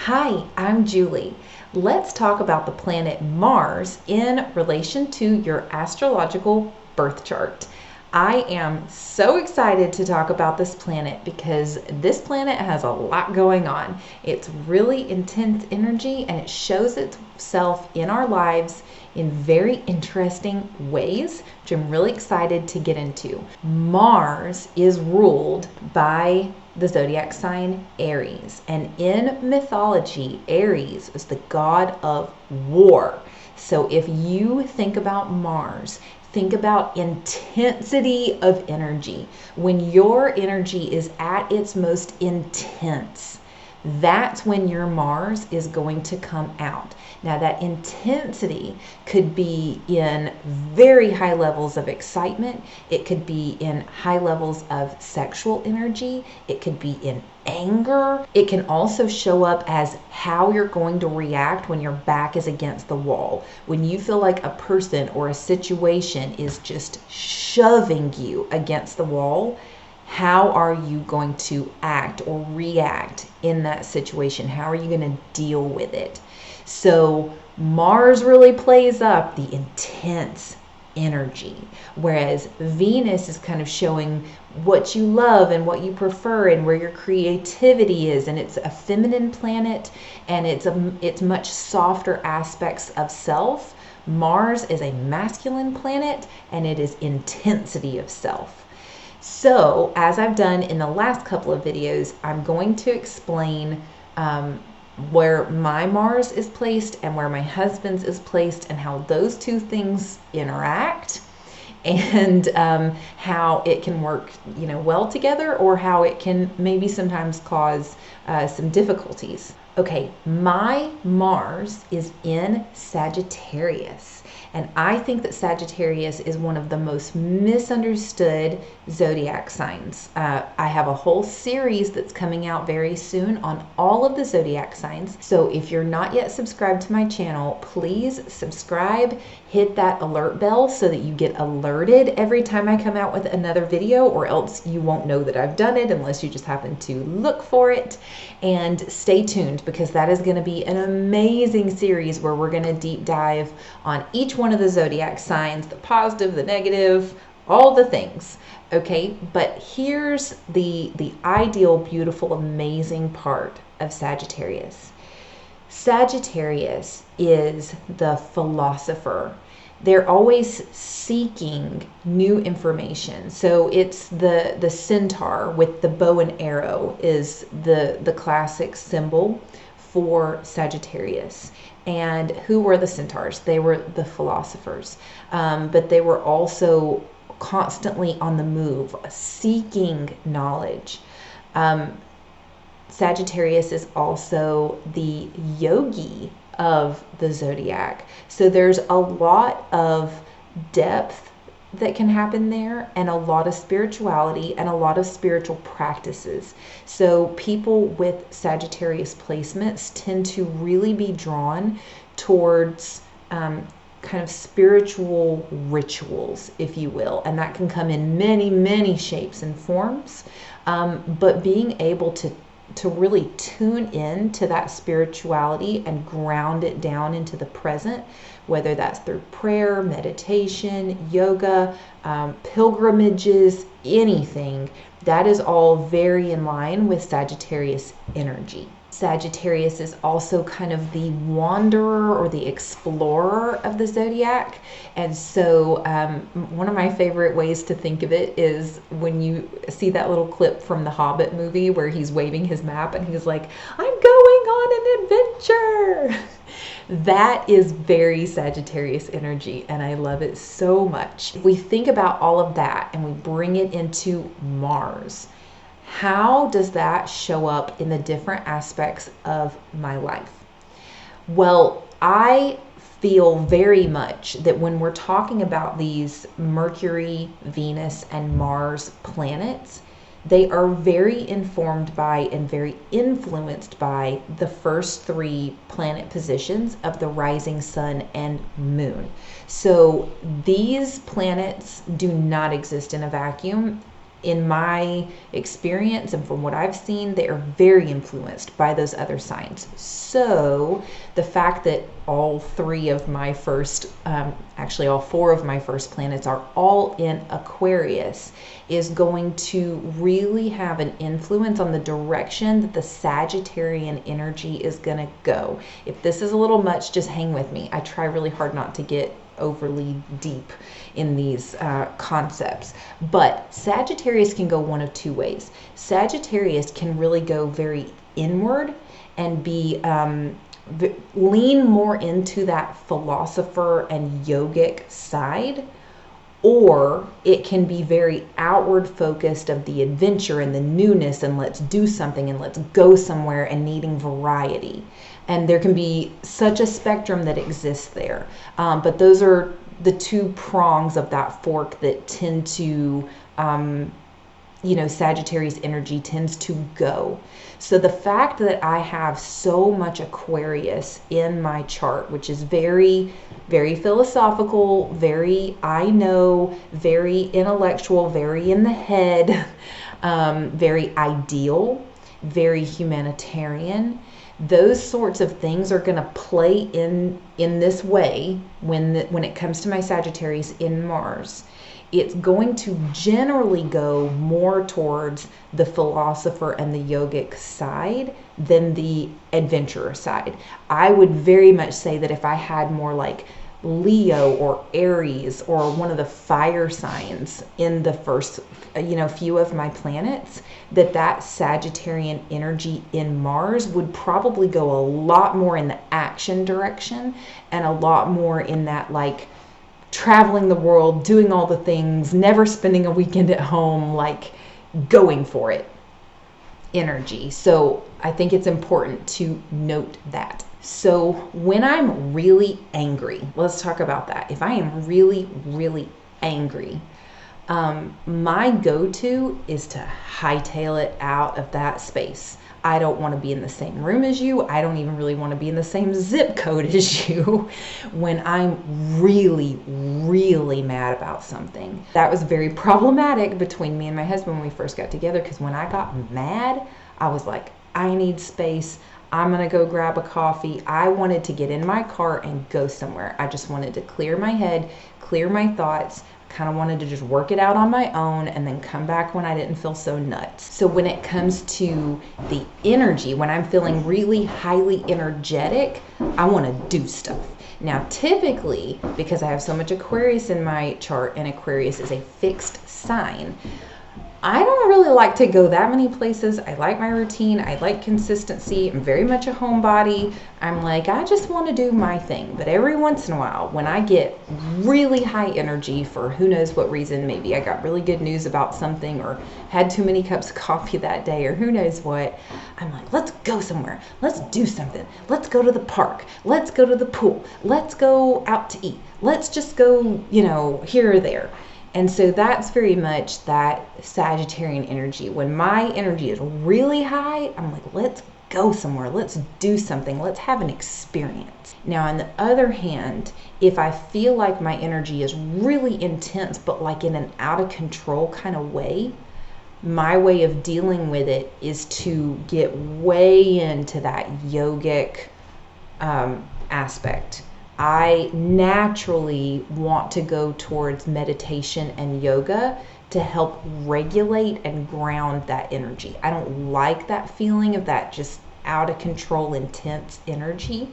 Hi, I'm Julie. Let's talk about the planet Mars in relation to your astrological birth chart. I am so excited to talk about this planet because this planet has a lot going on. It's really intense energy and it shows itself in our lives in very interesting ways, which I'm really excited to get into. Mars is ruled by the zodiac sign Aries, and in mythology, Aries is the god of war. So if you think about Mars, think about intensity of energy. When your energy is at its most intense, that's when your Mars is going to come out. Now, that intensity could be in very high levels of excitement. It could be in high levels of sexual energy. It could be in anger. It can also show up as how you're going to react when your back is against the wall. When you feel like a person or a situation is just shoving you against the wall, how are you going to act or react in that situation? How are you going to deal with it? So Mars really plays up the intense energy, whereas Venus is kind of showing what you love and what you prefer and where your creativity is, and it's a feminine planet and it's much softer aspects of self. Mars is a masculine planet and it is intensity of self. So, as I've done in the last couple of videos, I'm going to explain where my Mars is placed and where my husband's is placed and how those two things interact, and how it can work, well together, or how it can maybe sometimes cause some difficulties. Okay, my Mars is in Sagittarius. And I think that Sagittarius is one of the most misunderstood zodiac signs. I have a whole series that's coming out very soon on all of the zodiac signs. So if you're not yet subscribed to my channel, please subscribe, hit that alert bell so that you get alerted every time I come out with another video, or else you won't know that I've done it unless you just happen to look for it. And stay tuned, because that is going to be an amazing series where we're going to deep dive on each one of the zodiac signs, the positive, the negative, all the things. Okay, but here's the ideal, beautiful, amazing part of Sagittarius. Sagittarius is the philosopher. They're always seeking new information. So it's the centaur with the bow and arrow is the classic symbol for Sagittarius. And who were the centaurs? They were the philosophers, but they were also constantly on the move, seeking knowledge. Sagittarius is also the yogi of the zodiac. So there's a lot of depth that can happen there, and a lot of spirituality and a lot of spiritual practices. So people with Sagittarius placements tend to really be drawn towards kind of spiritual rituals, if you will, and that can come in many, many shapes and forms. But being able to really tune in to that spirituality and ground it down into the present, whether that's through prayer, meditation, yoga, pilgrimages, anything, that is all very in line with Sagittarius energy. Sagittarius is also kind of the wanderer or the explorer of the zodiac. And so one of my favorite ways to think of it is when you see that little clip from the Hobbit movie where he's waving his map and he's like, "I'm going on an adventure." That is very Sagittarius energy, and I love it so much. If we think about all of that and we bring it into Mars, how does that show up in the different aspects of my life? Well, I feel very much that when we're talking about these Mercury, Venus, and Mars planets, they are very informed by and very influenced by the first three planet positions of the rising sun and moon. So these planets do not exist in a vacuum. in my experience and from what I've seen, they are very influenced by those other signs. So the fact that all four of my first planets are all in Aquarius is going to really have an influence on the direction that the Sagittarian energy is going to go. If this is a little much, just hang with me. I try really hard not to get overly deep in these concepts, but Sagittarius can go one of two ways. Sagittarius can really go very inward and be lean more into that philosopher and yogic side, or it can be very outward focused of the adventure and the newness and let's do something and let's go somewhere and needing variety. And there can be such a spectrum that exists there. But those are the two prongs of that fork that tend to, Sagittarius energy tends to go. So the fact that I have so much Aquarius in my chart, which is very, very philosophical, very I know, very intellectual, very in the head, very ideal, very humanitarian, those sorts of things are going to play in this way when it comes to my Sagittarius in Mars. It's going to generally go more towards the philosopher and the yogic side than the adventurer side. I would very much say that if I had more like Leo or Aries or one of the fire signs in the first few of my planets, that Sagittarian energy in Mars would probably go a lot more in the action direction and a lot more in that like traveling the world, doing all the things, never spending a weekend at home, like going for it energy. So I think it's important to note that. So when I'm really angry, let's talk about that. If I am really, really angry, my go-to is to hightail it out of that space. I don't want to be in the same room as you. I don't even really want to be in the same zip code as you when I'm really, really mad about something. That was very problematic between me and my husband when we first got together, because when I got mad, I was like, I need space. I'm going to go grab a coffee. I wanted to get in my car and go somewhere. I just wanted to clear my head, clear my thoughts, kind of wanted to just work it out on my own and then come back when I didn't feel so nuts. So when it comes to the energy, when I'm feeling really highly energetic, I want to do stuff. Now, typically, because I have so much Aquarius in my chart and Aquarius is a fixed sign, I don't really like to go that many places. I like my routine. I like consistency. I'm very much a homebody. I'm like, I just want to do my thing. But every once in a while, when I get really high energy for who knows what reason, maybe I got really good news about something or had too many cups of coffee that day or who knows what, I'm like, let's go somewhere. Let's do something. Let's go to the park. Let's go to the pool. Let's go out to eat. Let's just go, here or there. And so that's very much that Sagittarian energy. When my energy is really high, I'm like, let's go somewhere. Let's do something. Let's have an experience. Now, on the other hand, if I feel like my energy is really intense, but like in an out of control kind of way, my way of dealing with it is to get way into that yogic aspect. I naturally want to go towards meditation and yoga to help regulate and ground that energy. I don't like that feeling of that just out of control, intense energy.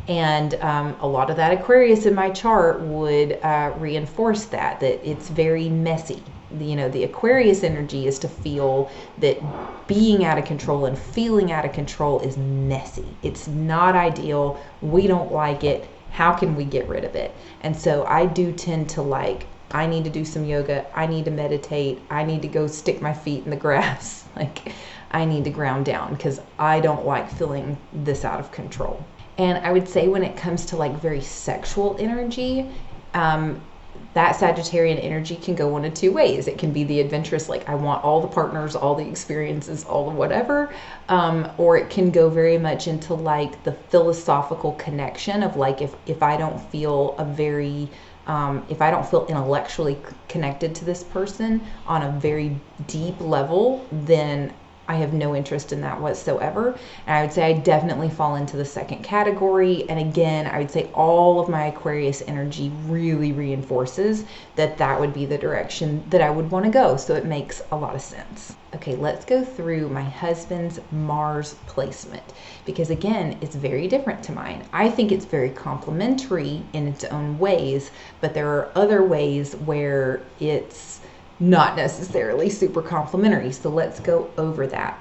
And a lot of that Aquarius in my chart would reinforce that it's very messy. The Aquarius energy is to feel that being out of control and feeling out of control is messy. It's not ideal. We don't like it. How can we get rid of it? And so I do tend to I need to do some yoga. I need to meditate. I need to go stick my feet in the grass. I need to ground down because I don't like feeling this out of control. And I would say when it comes to very sexual energy, that Sagittarian energy can go one of two ways. It can be the adventurous, I want all the partners, all the experiences, all the whatever. Or it can go very much into the philosophical connection of if I don't feel a very if I don't feel intellectually connected to this person on a very deep level, then I have no interest in that whatsoever. And I would say I definitely fall into the second category. And again, I would say all of my Aquarius energy really reinforces that that would be the direction that I would want to go. So it makes a lot of sense. Okay, let's go through my husband's Mars placement, because again, it's very different to mine. I think it's very complementary in its own ways, but there are other ways where it's not necessarily super complementary. So let's go over that.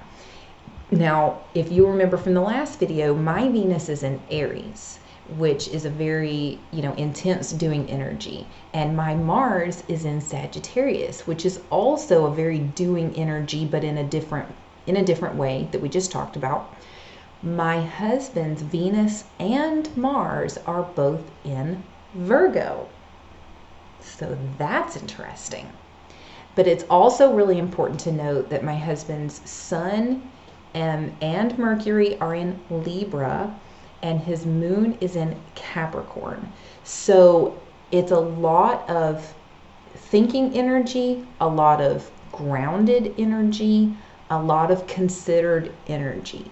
Now, if you remember from the last video, my Venus is in Aries, which is a very, intense doing energy. And my Mars is in Sagittarius, which is also a very doing energy, but in a different way that we just talked about. My husband's Venus and Mars are both in Virgo. So that's interesting. But it's also really important to note that my husband's Sun and Mercury are in Libra, and his moon is in Capricorn. So it's a lot of thinking energy, a lot of grounded energy, a lot of considered energy.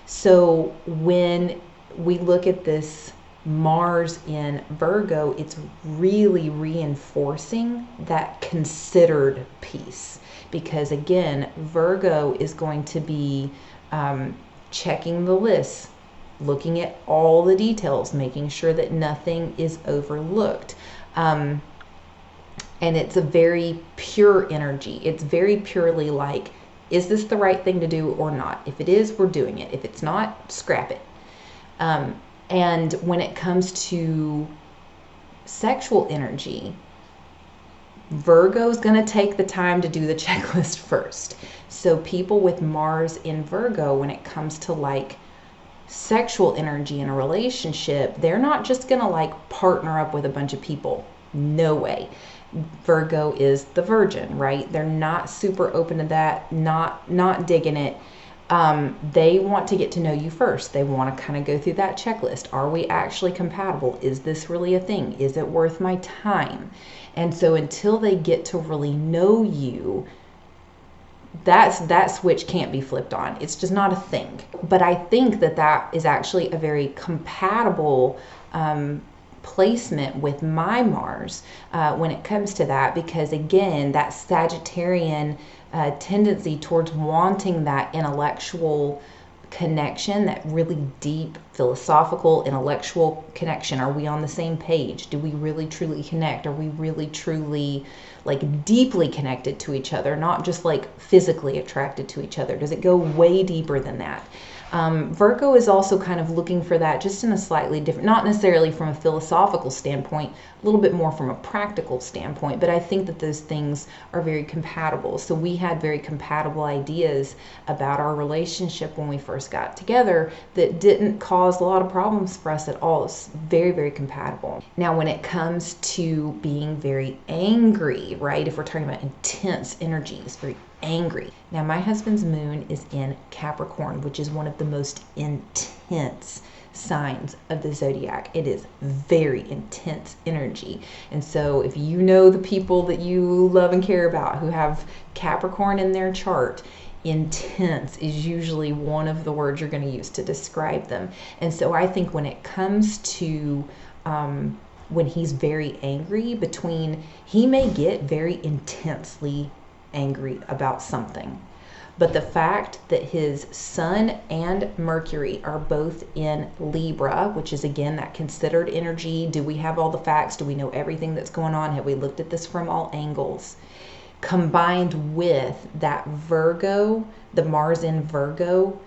So when we look at this Mars in Virgo, it's really reinforcing that considered piece, because again, Virgo is going to be checking the list, looking at all the details, making sure that nothing is overlooked. And it's a very pure energy. It's very purely like, is this the right thing to do or not? If it is, we're doing it. If it's not, scrap it. And when it comes to sexual energy, Virgo is going to take the time to do the checklist first. So people with Mars in Virgo, when it comes to like sexual energy in a relationship, they're not just going to like partner up with a bunch of people. No way. Virgo is the virgin, right? They're not super open to that, not digging it. They want to get to know you first. They want to kind of go through that checklist. Are we actually compatible? Is this really a thing? Is it worth my time? And so until they get to really know you, that switch can't be flipped on. It's just not a thing. But I think that is actually a very compatible placement with my Mars when it comes to that, because again, that Sagittarian tendency towards wanting that intellectual connection, that really deep philosophical intellectual connection. Are we on the same page? Do we really truly connect? Are we really truly like deeply connected to each other, not just like physically attracted to each other? Does it go way deeper than that? Virgo is also kind of looking for that, just in a slightly different, not necessarily from a philosophical standpoint, a little bit more from a practical standpoint, but I think that those things are very compatible. So we had very compatible ideas about our relationship when we first got together that didn't cause a lot of problems for us at all. It's very, very compatible. Now, when it comes to being very angry, right, if we're talking about intense energies, very angry. Now, my husband's moon is in Capricorn, which is one of the most intense signs of the zodiac. It is very intense energy. And so if you know the people that you love and care about who have Capricorn in their chart, intense is usually one of the words you're going to use to describe them. And so I think when it comes to when he's very angry, he may get very intensely angry about something, but the fact that his Sun and Mercury are both in Libra, which is again that considered energy, do we have all the facts? Do we know everything that's going on? Have we looked at this from all angles? Combined with that Virgo, the Mars in Virgo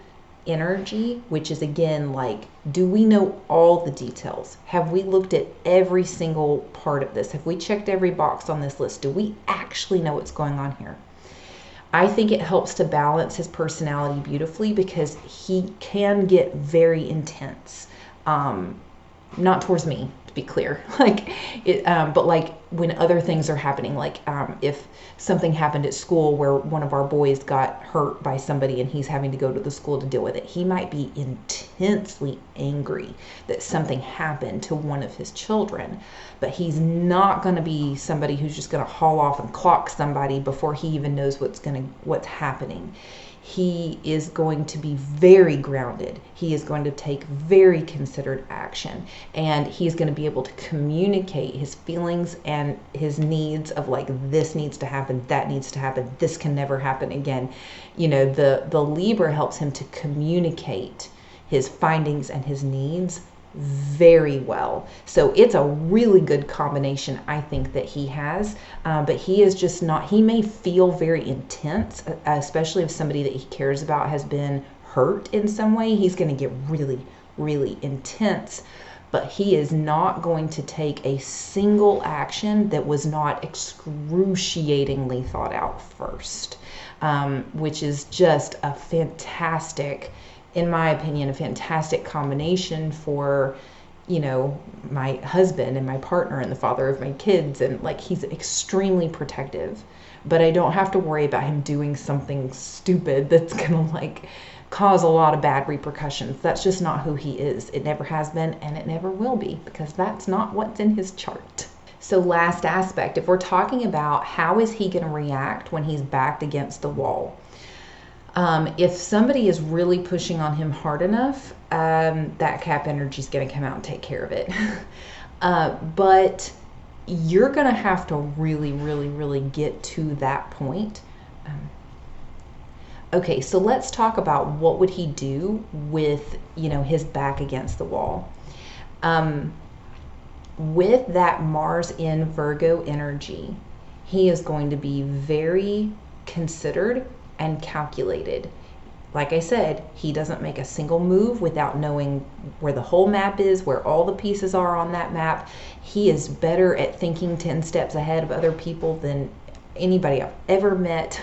energy, which is again like, do we know all the details? Have we looked at every single part of this? Have we checked every box on this list? Do we actually know what's going on here? I think it helps to balance his personality beautifully, because he can get very intense. Not towards me, to be clear. But like when other things are happening, like if something happened at school where one of our boys got hurt by somebody and he's having to go to the school to deal with it, he might be intensely angry that something happened to one of his children, but he's not going to be somebody who's just going to haul off and clock somebody before he even knows what's happening. He is going to be very grounded. He is going to take very considered action, and he's going to be able to communicate his feelings and his needs of like, this needs to happen, that needs to happen, this can never happen again. You know, the Libra helps him to communicate his findings and his needs very well. So it's a really good combination, I think, that he has. But he is just not, he may feel very intense, especially if somebody that he cares about has been hurt in some way. He's going to get really, really intense. But he is not going to take a single action that was not excruciatingly thought out first, which is just a fantastic, in my opinion, a fantastic combination for, you know, my husband and my partner and the father of my kids. And like, he's extremely protective, but I don't have to worry about him doing something stupid that's gonna like cause a lot of bad repercussions. That's just not who he is. It never has been, and it never will be, because that's not what's in his chart. So last aspect, if we're talking about how is he going to react when he's backed against the wall, if somebody is really pushing on him hard enough, that Cap energy is going to come out and take care of it. But you're going to have to really, really, really get to that point. Okay, so let's talk about what would he do with, you know, his back against the wall. With that Mars in Virgo energy, he is going to be very considered and calculated. Like I said, he doesn't make a single move without knowing where the whole map is, where all the pieces are on that map. He is better at thinking 10 steps ahead of other people than anybody I've ever met.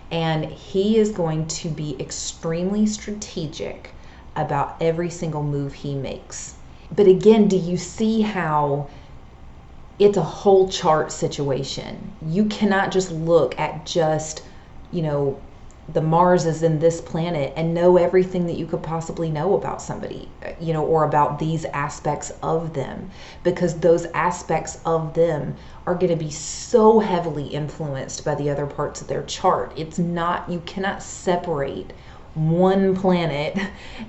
And he is going to be extremely strategic about every single move he makes. But again, do you see how it's a whole chart situation? You cannot just look at just, you know, the Mars is in this planet and know everything that you could possibly know about somebody, you know, or about these aspects of them, because those aspects of them are going to be so heavily influenced by the other parts of their chart. It's not, you cannot separate one planet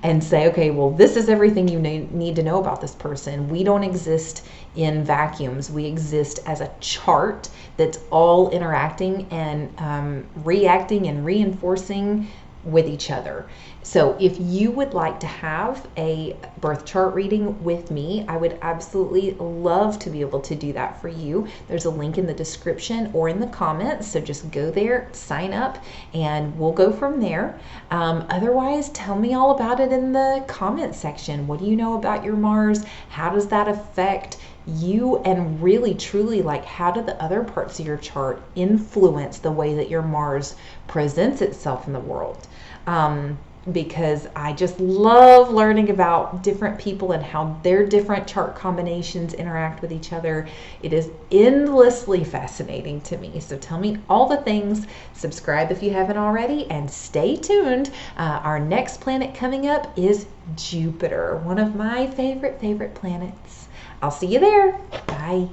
and say, okay, well, this is everything you need to know about this person. We don't exist in vacuums. We exist as a chart that's all interacting and reacting and reinforcing with each other. So if you would like to have a birth chart reading with me, I would absolutely love to be able to do that for you. There's a link in the description or in the comments, so just go there, sign up, and we'll go from there. Otherwise, tell me all about it in the comment section. What do you know about your Mars? How does that affect you? And really, truly, like, how do the other parts of your chart influence the way that your Mars presents itself in the world? Because I just love learning about different people and how their different chart combinations interact with each other. It is endlessly fascinating to me. So tell me all the things, subscribe if you haven't already, and stay tuned. Our next planet coming up is Jupiter, one of my favorite planets. I'll see you there. Bye.